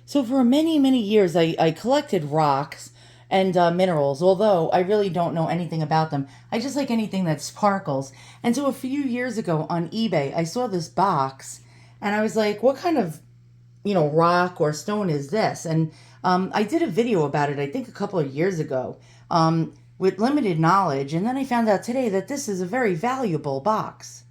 So for many, many years, I collected rocks and minerals, although I really don't know anything about them. I just like anything that sparkles. And so a few years ago on eBay, I saw this box and I was like, what kind of, rock or stone is this? And I did a video about it, I think a couple of years ago, with limited knowledge. And then I found out today that this is a very valuable box.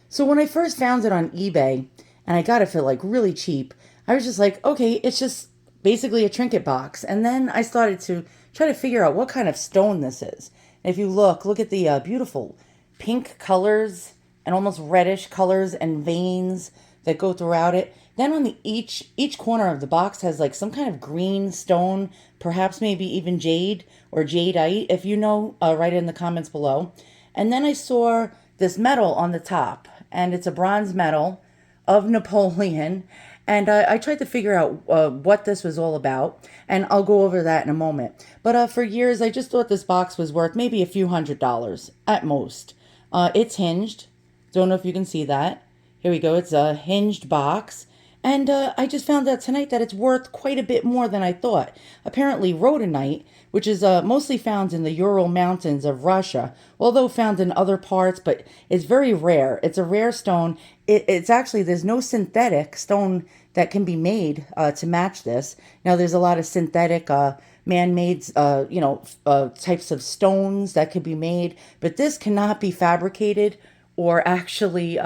So when I first found it on eBay and I got it for like really cheap, I was just like, okay, it's just basically a trinket box. And then I started to try to figure out what kind of stone this is. And if you look at the beautiful pink colors and almost reddish colors and veins that go throughout it. Then on the each corner of the box has like some kind of green stone, perhaps maybe even jade or jadeite. If you know, write it in the comments below. And then I saw this medal on the top, and it's a bronze medal of Napoleon. And I tried to figure out what this was all about, and I'll go over that in a moment. But for years, I just thought this box was worth maybe a few $100s at most. It's hinged. Don't know if you can see that. Here we go. It's a hinged box. And I just found out tonight that it's worth quite a bit more than I thought. Apparently, rhodonite, which is mostly found in the Ural Mountains of Russia, although found in other parts, but it's very rare. It's a rare stone. It's actually, there's no synthetic stone that can be made to match this. Now, there's a lot of synthetic man-made, types of stones that could be made, but this cannot be fabricated or actually,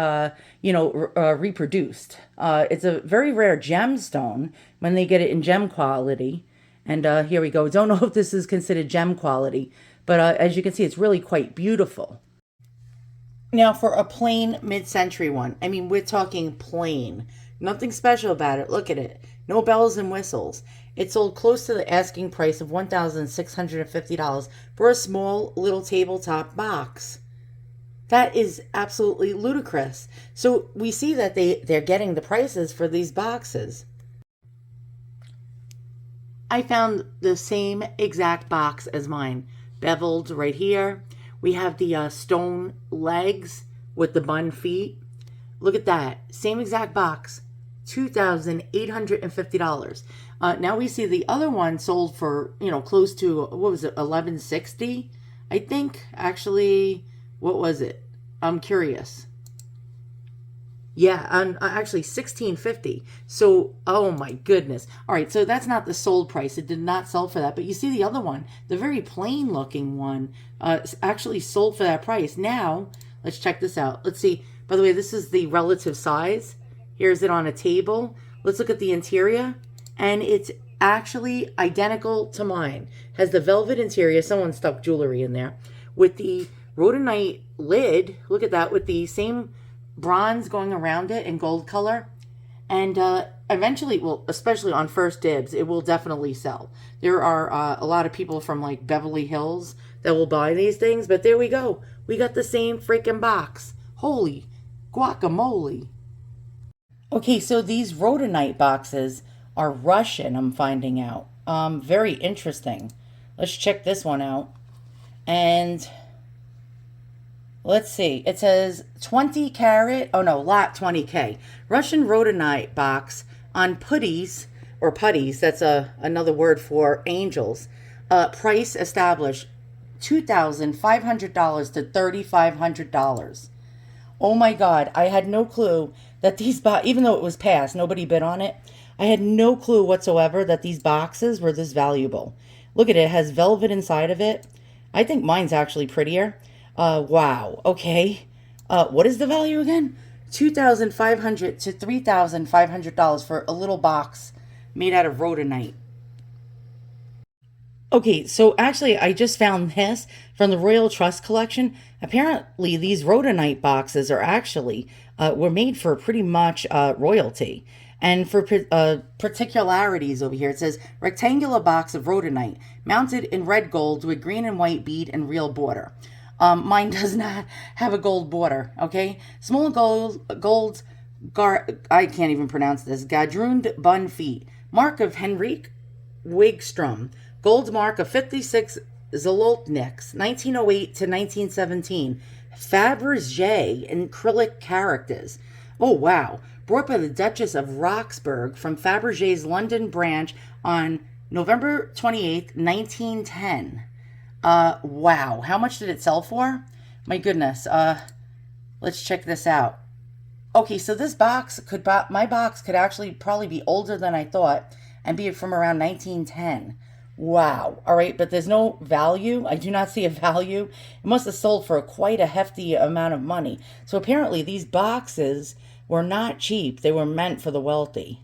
reproduced. It's a very rare gemstone when they get it in gem quality. And here we go. Don't know if this is considered gem quality, but as you can see, it's really quite beautiful. Now, for a plain mid-century one, I mean, we're talking plain. Nothing special about it. Look at it. No bells and whistles. It sold close to the asking price of $1,650 for a small little tabletop box. That is absolutely ludicrous. So we see that they're getting the prices for these boxes. I found the same exact box as mine, beveled right here. We have the stone legs with the bun feet. Look at that. Same exact box, $2,850. Now we see the other one sold for, close to, what was it, $1,160? I think, actually, what was it? I'm curious. Yeah, actually $1,650. So, oh my goodness. All right, so that's not the sold price. It did not sell for that. But you see the other one, the very plain looking one, actually sold for that price. Now, let's check this out. Let's see. By the way, this is the relative size. Here's it on a table. Let's look at the interior. And it's actually identical to mine. Has the velvet interior. Someone stuck jewelry in there. With the rhodonite lid. Look at that. With the same bronze going around it in gold color. And eventually, well, especially on first dibs, it will definitely sell. There are a lot of people from like Beverly Hills that will buy these things. But there we go. We got the same freaking box. Holy guacamole. Okay, so these rhodonite boxes are Russian, I'm finding out. Very interesting. Let's check this one out. And let's see. It says 20 carat. Oh no, lot 20K. Russian rhodonite box on putties or putties. That's another word for angels. Price established $2,500 to $3,500. Oh my God, I had no clue that even though it was passed, nobody bid on it. I had no clue whatsoever that these boxes were this valuable. Look at it. It has velvet inside of it. I think mine's actually prettier. Wow. Okay. What is the value again? $2,500 to $3,500 for a little box made out of rhodonite. Okay, so actually, I just found this from the Royal Trust collection. Apparently, these rhodonite boxes are actually were made for pretty much royalty. And for particularities over here, it says rectangular box of rhodonite mounted in red gold with green and white bead and real border. Mine does not have a gold border. Okay, small I can't even pronounce this. Gadruned bun feet. Mark of Henrik Wigstrom. Gold mark of 56 Zolotniks, 1908 to 1917. Fabergé in acrylic characters. Oh, wow. Brought by the Duchess of Roxburgh from Fabergé's London branch on November 28th, 1910. Wow. How much did it sell for? My goodness. Let's check this out. Okay, so this box could, my box could actually probably be older than I thought and be from around 1910. Wow. All right, but there's no value. I do not see a value. It must have sold for quite a hefty amount of money. So apparently these boxes were not cheap. They were meant for the wealthy.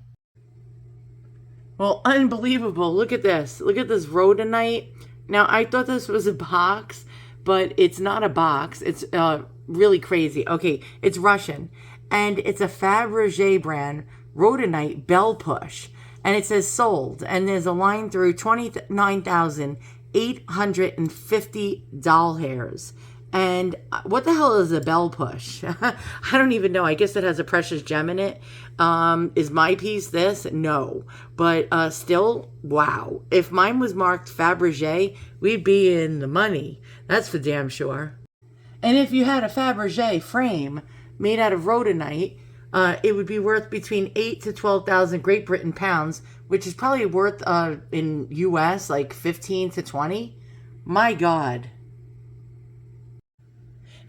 Well, unbelievable. Look at this. Look at this rhodonite. Now, I thought this was a box, but it's not a box. It's really crazy. Okay, it's Russian. And it's a Fabergé brand rhodonite bell push. And it says sold. And there's a line through 29,850 doll hairs. And what the hell is a bell push? I don't even know. I guess it has a precious gem in it. Is my piece this? No. But still, wow. If mine was marked Fabergé, we'd be in the money. That's for damn sure. And if you had a Fabergé frame made out of rhodonite, it would be worth between 8 to 12,000 Great Britain pounds, which is probably worth in US like 15 to 20. My God.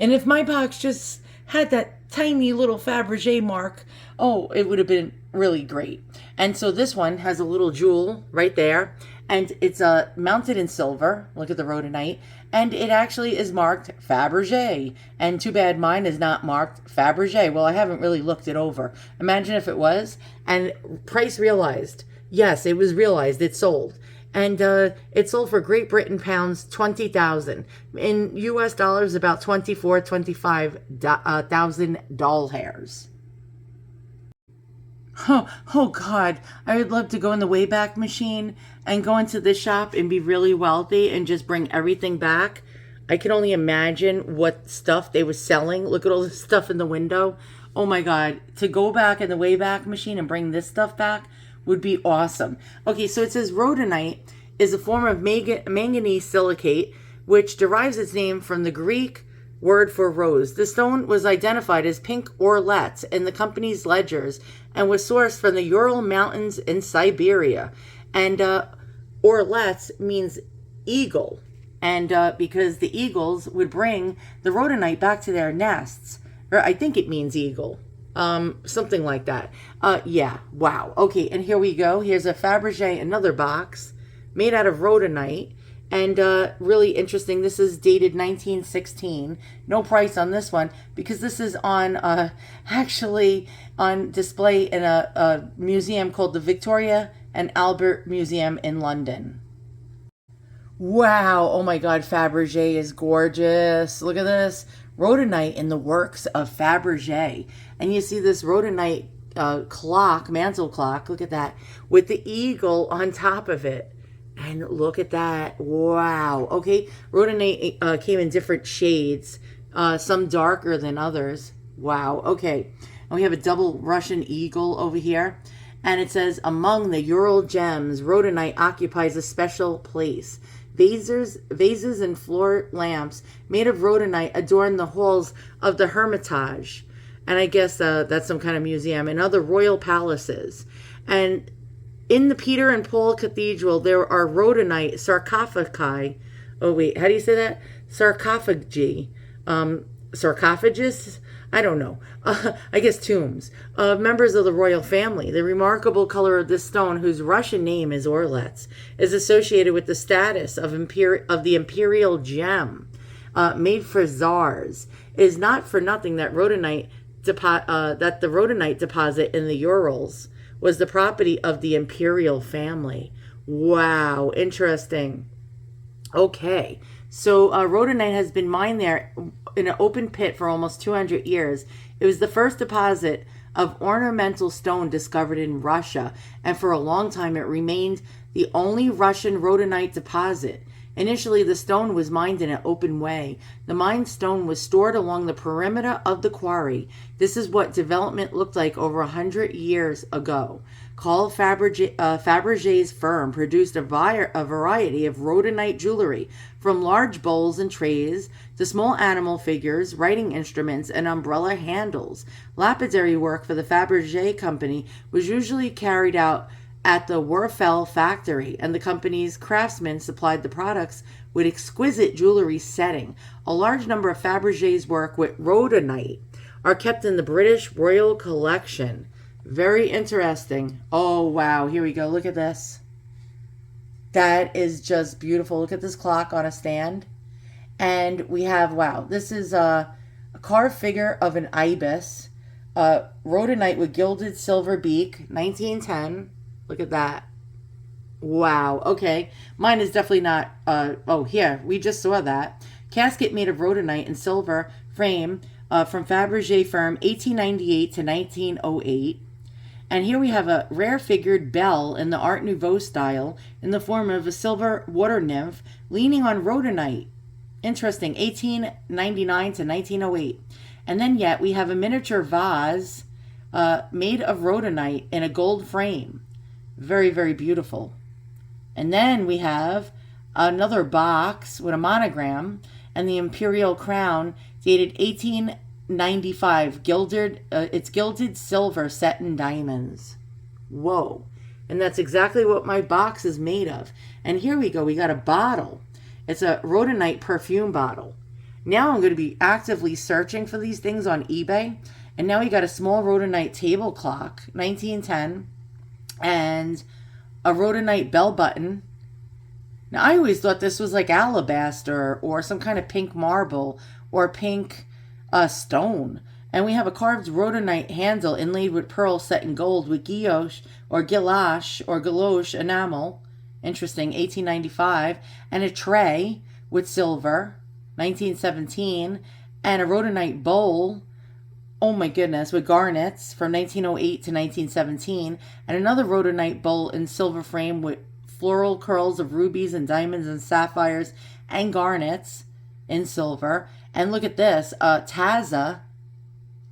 And if my box just had that tiny little Fabergé mark, oh, it would have been really great. And so this one has a little jewel right there, and it's mounted in silver. Look at the rhodonite. And it actually is marked Fabergé. And too bad mine is not marked Fabergé. Well, I haven't really looked it over. Imagine if it was. And price realized. Yes, it was realized. It sold. And it sold for Great Britain pounds 20,000. In US dollars, about 25,000 doll hairs. Oh God, I would love to go in the Wayback Machine and go into this shop and be really wealthy and just bring everything back. I can only imagine what stuff they were selling. Look at all this stuff in the window. Oh my God, to go back in the Wayback Machine and bring this stuff back would be awesome. Okay, so it says rhodonite is a form of manganese silicate, which derives its name from the Greek word for rose. The stone was identified as pink orlets in the company's ledgers and was sourced from the Ural Mountains in Siberia. And orlets means eagle. And because the eagles would bring the rhodonite back to their nests. Or I think it means eagle. Something like that. Yeah, wow. Okay, and here we go. Here's a Fabergé, another box made out of rhodonite. And really interesting, this is dated 1916. No price on this one because this is on actually on display in a museum called the Victoria and Albert Museum in London. Wow, oh my God, Fabergé is gorgeous. Look at this. Rhodonite in the works of Fabergé. And you see this rhodonite clock, mantle clock, look at that, with the eagle on top of it. And look at that. Wow. Okay. Rhodonite came in different shades, some darker than others. Wow. Okay. And we have a double Russian eagle over here. And it says, among the Ural gems, rhodonite occupies a special place. Vases and floor lamps made of rhodonite adorn the halls of the Hermitage. And I guess that's some kind of museum. And other royal palaces. And in the Peter and Paul Cathedral, there are rhodonite sarcophagi. Oh, wait, how do you say that? Sarcophagi. Sarcophagus? I don't know. I guess tombs. Members of the royal family. The remarkable color of this stone, whose Russian name is orlets, is associated with the status of the imperial gem made for Czars. It is not for nothing that the rhodonite deposit in the Urals was the property of the imperial family. Wow, interesting. Okay, so rhodonite has been mined there in an open pit for almost 200 years. It was the first deposit of ornamental stone discovered in Russia, and for a long time it remained the only Russian rhodonite deposit. Initially, the stone was mined in an open way. The mined stone was stored along the perimeter of the quarry. This is what development looked like over 100 years ago. Carl Fabergé's firm produced a variety of rhodonite jewelry, from large bowls and trays to small animal figures, writing instruments, and umbrella handles. Lapidary work for the Fabergé company was usually carried out at the Ural factory, and the company's craftsmen supplied the products with exquisite jewelry setting. A large number of Fabergé's work with rhodonite are kept in the British Royal Collection. Very interesting. Oh, wow. Here we go. Look at this. That is just beautiful. Look at this clock on a stand. And we have, wow, this is a carved figure of an ibis. Rhodonite with gilded silver beak, 1910. Look at that. Wow. Okay. Mine is definitely not, oh, here. We just saw that. Casket made of rhodonite and silver frame from Fabergé firm, 1898 to 1908. And here we have a rare figured bell in the Art Nouveau style in the form of a silver water nymph leaning on rhodonite. Interesting, 1899 to 1908. And then yet we have a miniature vase made of rhodonite in a gold frame. Very, very beautiful. And then we have another box with a monogram and the imperial crown dated 1895, gilded. It's gilded silver set in diamonds. Whoa. And that's exactly what my box is made of. And here we go. We got a bottle. It's a rhodonite perfume bottle. Now I'm going to be actively searching for these things on eBay. And now we got a small rhodonite table clock, 1910, and a rhodonite bell button. Now I always thought this was like alabaster or some kind of pink marble or pink stone. And we have a carved rhodonite handle inlaid with pearls set in gold with guilloche or galoche enamel. Interesting, 1895. And a tray with silver, 1917. And a rhodonite bowl, oh my goodness, with garnets from 1908 to 1917. And another rhodonite bowl in silver frame with floral curls of rubies and diamonds and sapphires and garnets in silver. And look at this, Taza,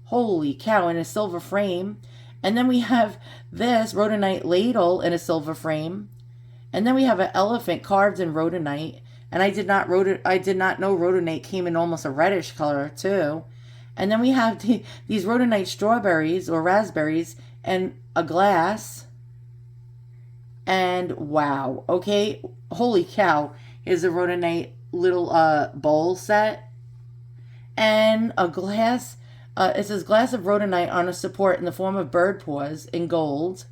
holy cow, in a silver frame. And then we have this rhodonite ladle in a silver frame. And then we have an elephant carved in rhodonite. And I did not know rhodonite came in almost a reddish color too. And then we have these rhodonite strawberries or raspberries and a glass. And wow, okay, holy cow, here's a rhodonite little bowl set. And a glass, it says glass of rhodonite on a support in the form of bird paws in gold.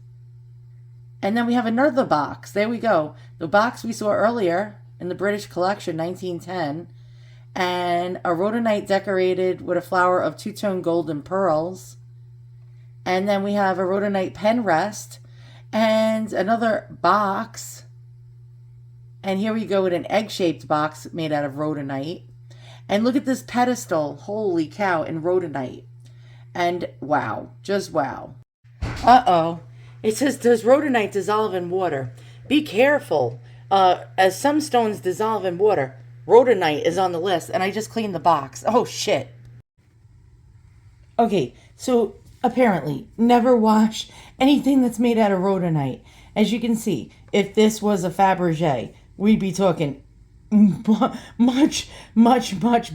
And then we have another box. There we go. The box we saw earlier in the British collection, 1910. And a rhodonite decorated with a flower of two-tone gold and pearls. And then we have a rhodonite pen rest. And another box. And here we go with an egg-shaped box made out of rhodonite. And look at this pedestal. Holy cow, in rhodonite. And wow, just wow. Uh-oh. It says, does rhodonite dissolve in water? Be careful. As some stones dissolve in water, rhodonite is on the list. And I just cleaned the box. Oh, shit. Okay, so apparently, never wash anything that's made out of rhodonite. As you can see, if this was a Fabergé, we'd be talking much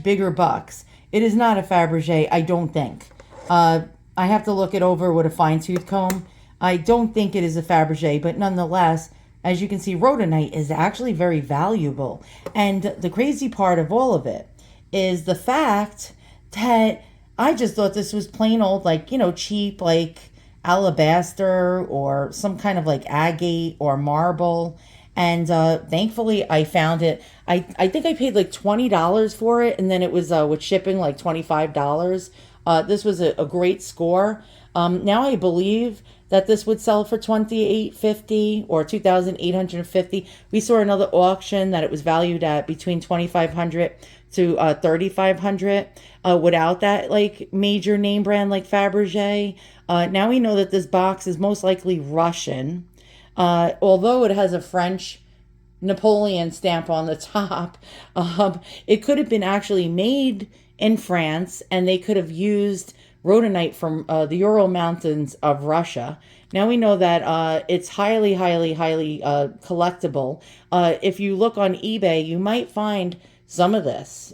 bigger bucks. It is not a Fabergé, I don't think. I have to look it over with a fine-tooth comb. I don't think it is a Fabergé, but nonetheless, as you can see, rhodonite is actually very valuable. And the crazy part of all of it is the fact that I just thought this was plain old, like, cheap, like alabaster or some kind of like agate or marble. And thankfully I found it. I think I paid like $20 for it, and then it was with shipping like $25. This was a great score. Now I believe that this would sell for $2,850 or $2,850. We saw another auction that it was valued at between $2,500 to $3,500 without that like major name brand like Fabergé. Now we know that this box is most likely Russian. Although it has a French Napoleon stamp on the top. It could have been actually made in France, and they could have used rhodonite from the Ural Mountains of Russia. Now we know that it's highly, highly, highly collectible. If you look on eBay, you might find some of this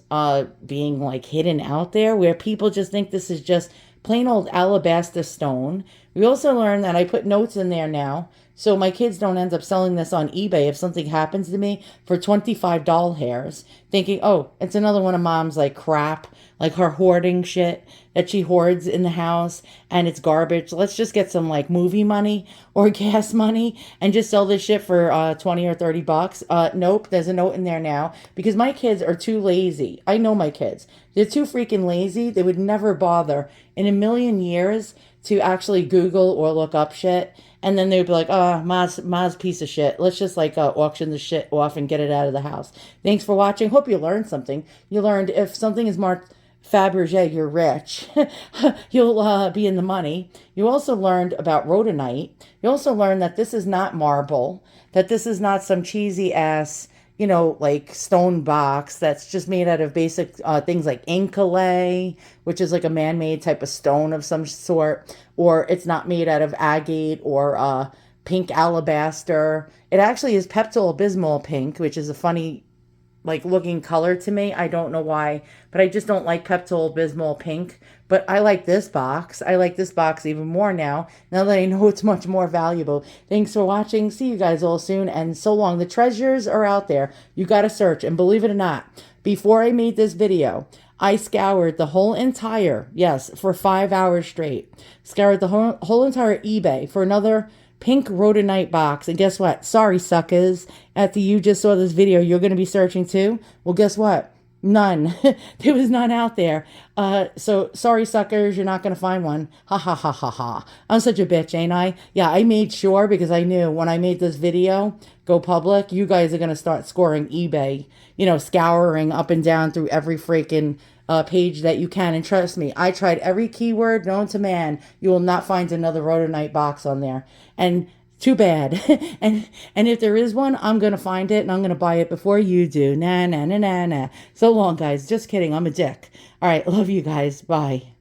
being like hidden out there where people just think this is just plain old alabaster stone. We also learned that I put notes in there now so my kids don't end up selling this on eBay if something happens to me for $25 hairs, thinking, oh, it's another one of mom's like crap, like her hoarding shit that she hoards in the house and it's garbage. Let's just get some like movie money or gas money and just sell this shit for 20 or 30 bucks. Nope, there's a note in there now because my kids are too lazy. I know my kids. They're too freaking lazy. They would never bother in a million years to actually Google or look up shit. And then they would be like, oh, Ma's piece of shit. Let's just like auction the shit off and get it out of the house. Thanks for watching. Hope you learned something. You learned if something is marked Fabergé, you're rich. You'll be in the money. You also learned about rhodonite. You also learned that this is not marble, that this is not some cheesy ass, like stone box that's just made out of basic things like Inkalay, which is like a man-made type of stone of some sort, or it's not made out of agate or pink alabaster. It actually is Pepto Bismol pink, which is a funny like looking color to me. I don't know why, but I just don't like Pepto Bismol pink. But I like this box. I like this box even more now that I know it's much more valuable. Thanks for watching. See you guys all soon. And so long. The treasures are out there. You got to search. And believe it or not, before I made this video, I scoured the whole entire, yes, for 5 hours straight. Scoured the whole entire eBay for another pink rhodonite box. And guess what? Sorry, suckers. After you just saw this video, you're going to be searching too? Well, guess what? None. There was none out there. So sorry, suckers. You're not going to find one. Ha ha ha ha ha. I'm such a bitch, ain't I? Yeah, I made sure because I knew when I made this video go public, you guys are going to start scoring eBay, scouring up and down through every freaking page that you can. And trust me, I tried every keyword known to man. You will not find another rhodonite box on there. And too bad. and if there is one, I'm going to find it and I'm going to buy it before you do. Nah, nah, nah, nah, nah. So long, guys. Just kidding. I'm a dick. All right. Love you guys. Bye.